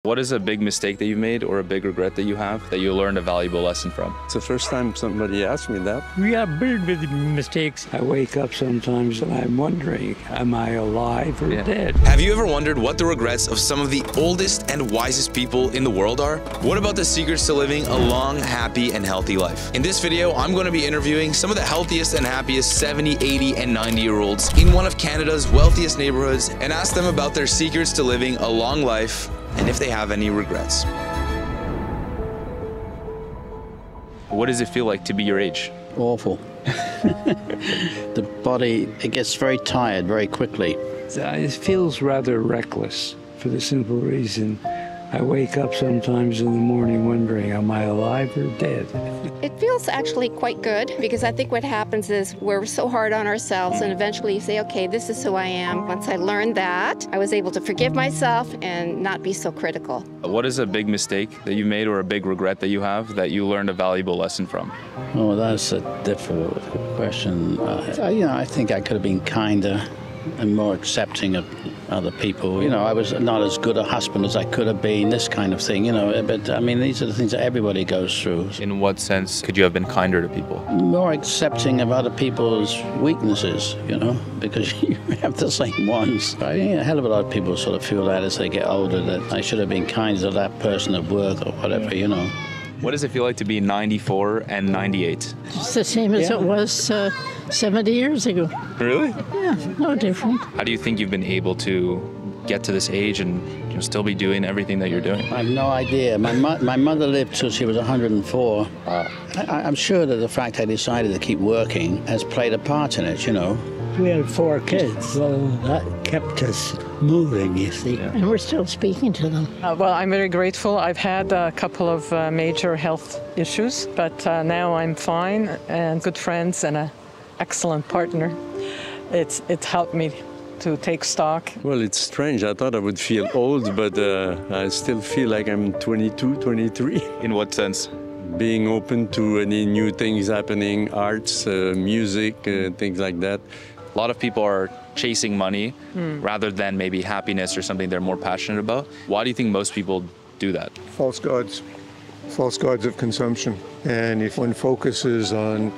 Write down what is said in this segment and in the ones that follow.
What is a big mistake that you've made or a big regret that you have that you learned a valuable lesson from? It's the first time somebody asked me that. We are built with mistakes. I wake up sometimes and I'm wondering, am I alive or dead? Have you ever wondered what the regrets of some of the oldest and wisest people in the world are? What about the secrets to living a long, happy, and healthy life? In this video, I'm going to be interviewing some of the healthiest and happiest 70, 80, and 90-year-olds in one of Canada's wealthiest neighborhoods and ask them about their secrets to living a long life and if they have any regrets. What does it feel like to be your age? Awful. The body, it gets very tired very quickly. It feels rather reckless for the simple reason I wake up sometimes in the morning wondering, am I alive or dead? It feels actually quite good because I think what happens is we're so hard on ourselves and eventually you say, okay, this is who I am. Once I learned that, I was able to forgive myself and not be so critical. What is a big mistake that you made or a big regret that you have that you learned a valuable lesson from? Oh, that's a difficult question. I think I could have been kinder and more accepting of other people. I was not as good a husband as I could have been, this kind of thing, But, I mean, these are the things that everybody goes through. In what sense could you have been kinder to people? More accepting of other people's weaknesses, because you have the same ones. I think a hell of a lot of people sort of feel that as they get older, that I should have been kinder to that person at work or whatever, What does it feel like to be 94 and 98? It's the same as it was 70 years ago. Really? Yeah, no different. How do you think you've been able to get to this age and still be doing everything that you're doing? I have no idea. My mother lived till she was 104. I'm sure that the fact I decided to keep working has played a part in it, We had 4 kids, so that kept us moving, you see. Yeah. And we're still speaking to them. Well, I'm very grateful. I've had a couple of major health issues, but now I'm fine and good friends and an excellent partner. It's helped me to take stock. Well, it's strange. I thought I would feel old, but I still feel like I'm 22, 23. In what sense? Being open to any new things happening, arts, music, things like that. A lot of people are chasing money rather than maybe happiness or something they're more passionate about. Why do you think most people do that? False gods of consumption. And if one focuses on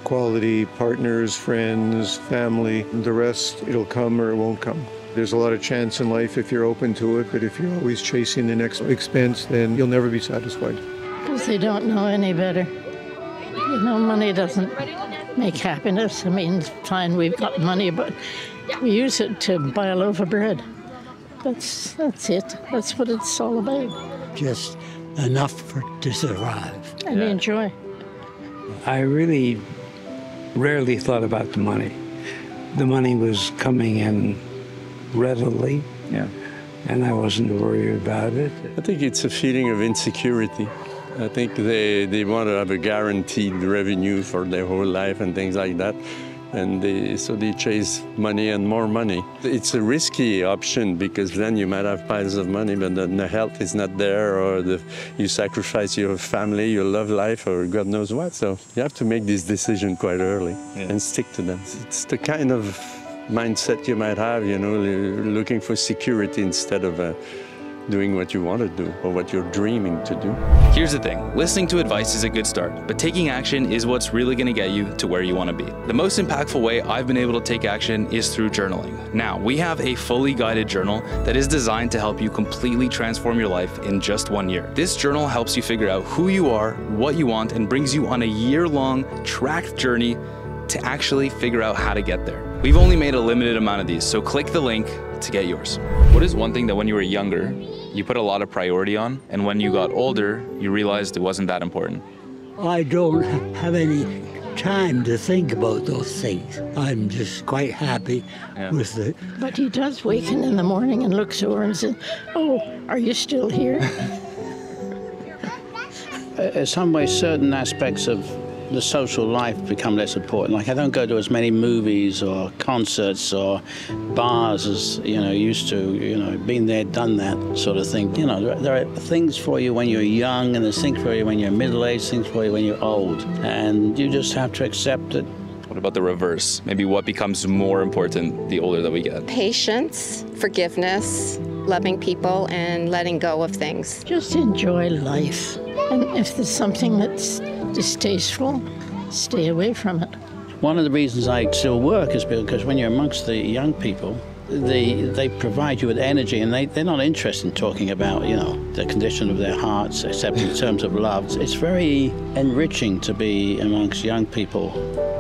quality partners, friends, family, the rest, it'll come or it won't come. There's a lot of chance in life if you're open to it, but if you're always chasing the next expense, then you'll never be satisfied. Because they don't know any better. Money doesn't make happiness. I mean, it's fine, we've got money, but we use it to buy a loaf of bread. That's it. That's what it's all about. Just enough to survive. And enjoy. I really rarely thought about the money. The money was coming in readily, and I wasn't worried about it. I think it's a feeling of insecurity. I think they want to have a guaranteed revenue for their whole life and things like that. And so they chase money and more money. It's a risky option because then you might have piles of money, but then the health is not there, or you sacrifice your family, your love life, or God knows what. So you have to make this decision quite early and stick to them. It's the kind of mindset you might have, looking for security instead of doing what you want to do or what you're dreaming to do. Here's the thing, listening to advice is a good start, but taking action is what's really going to get you to where you want to be. The most impactful way I've been able to take action is through journaling. Now, we have a fully guided journal that is designed to help you completely transform your life in just 1 year. This journal helps you figure out who you are, what you want, and brings you on a year-long tracked journey to actually figure out how to get there. We've only made a limited amount of these, so click the link to get yours. What is one thing that when you were younger, you put a lot of priority on, and when you got older, you realized it wasn't that important? I don't have any time to think about those things. I'm just quite happy with it. But he does waken in the morning and looks over and says, oh, are you still here? In some ways, certain aspects of the social life become less important. Like I don't go to as many movies or concerts or bars as used to. Been there, done that sort of thing. There are things for you when you're young, and there's things for you when you're middle-aged, things for you when you're old, and you just have to accept it. What about the reverse? Maybe what becomes more important the older that we get? Patience, forgiveness, loving people and letting go of things. Just enjoy life. And if there's something that's distasteful, stay away from it. One of the reasons I still work is because when you're amongst the young people, they provide you with energy, and they're not interested in talking about, the condition of their hearts, except in terms of love. It's very enriching to be amongst young people.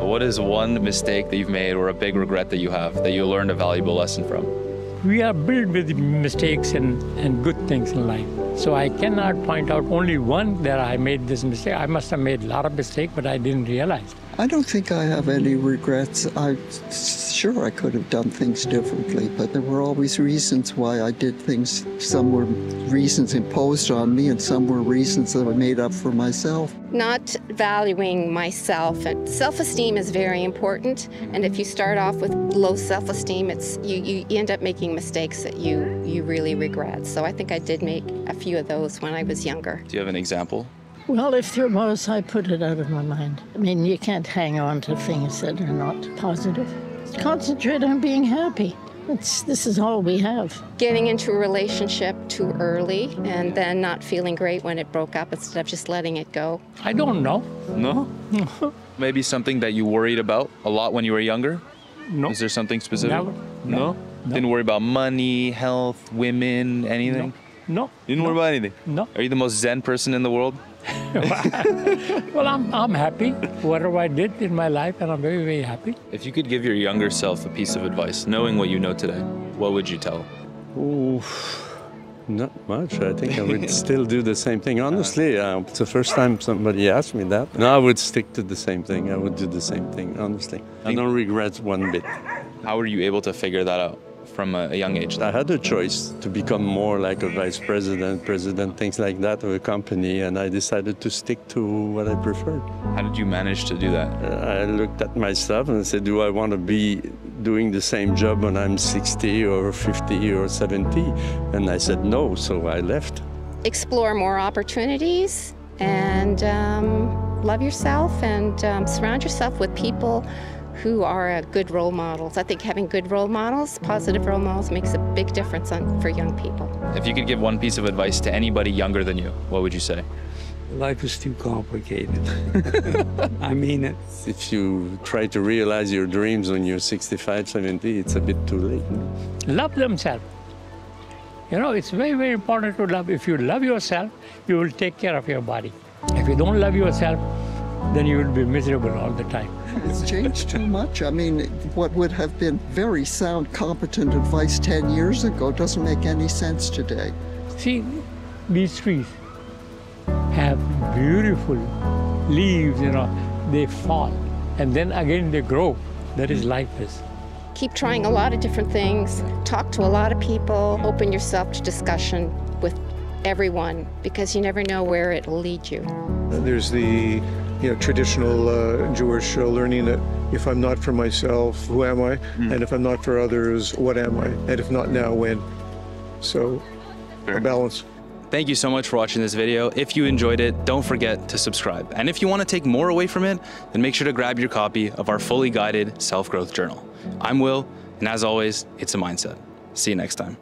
What is one mistake that you've made or a big regret that you have that you learned a valuable lesson from? We are built with mistakes and good things in life. So I cannot point out only one that I made this mistake. I must have made a lot of mistakes, but I didn't realize. I don't think I have any regrets. I'm sure I could have done things differently, but there were always reasons why I did things. Some were reasons imposed on me, and some were reasons that I made up for myself. Not valuing myself, and self-esteem is very important. And if you start off with low self-esteem, you end up making mistakes that you really regret. So I think I did make a few of those when I was younger. Do you have an example? Well, if there was, I put it out of my mind. I mean, you can't hang on to things that are not positive. Concentrate on being happy. This is all we have. Getting into a relationship too early and then not feeling great when it broke up instead of just letting it go. I don't know. No? Maybe something that you worried about a lot when you were younger? No. Is there something specific? Never. No? Didn't worry about money, health, women, anything? No. Didn't worry about anything? No. Are you the most zen person in the world? Well, I'm happy, whatever I did in my life, and I'm very, very happy. If you could give your younger self a piece of advice, knowing what you know today, what would you tell? Oh, not much. I think I would still do the same thing. Honestly, it's the first time somebody asked me that. No, I would stick to the same thing. I would do the same thing, honestly. I don't regret one bit. How were you able to figure that out from a young age? I had a choice to become more like a vice president, things like that of a company, and I decided to stick to what I preferred. How did you manage to do that? I looked at myself and said, do I want to be doing the same job when I'm 60 or 50 or 70? And I said no, so I left. Explore more opportunities and love yourself and surround yourself with people who are good role models. I think having good role models, positive role models, makes a big difference for young people. If you could give one piece of advice to anybody younger than you, what would you say? Life is too complicated. I mean it. If you try to realize your dreams when you're 65, 70, it's a bit too late. Love themselves. It's very, very important to love. If you love yourself, you will take care of your body. If you don't love yourself, then you will be miserable all the time. It's changed too much. I mean, what would have been very sound, competent advice 10 years ago doesn't make any sense today. See, these trees have beautiful leaves, they fall, and then again they grow. That is life is. Keep trying a lot of different things. Talk to a lot of people. Open yourself to discussion with everyone, because you never know where it will lead you. There's the traditional Jewish learning that if I'm not for myself, who am I? And if I'm not for others, what am I? And if not now, when? So, a balance. Thank you so much for watching this video. If you enjoyed it, don't forget to subscribe. And if you want to take more away from it, then make sure to grab your copy of our fully guided self-growth journal. I'm Will, and as always, it's a mindset. See you next time.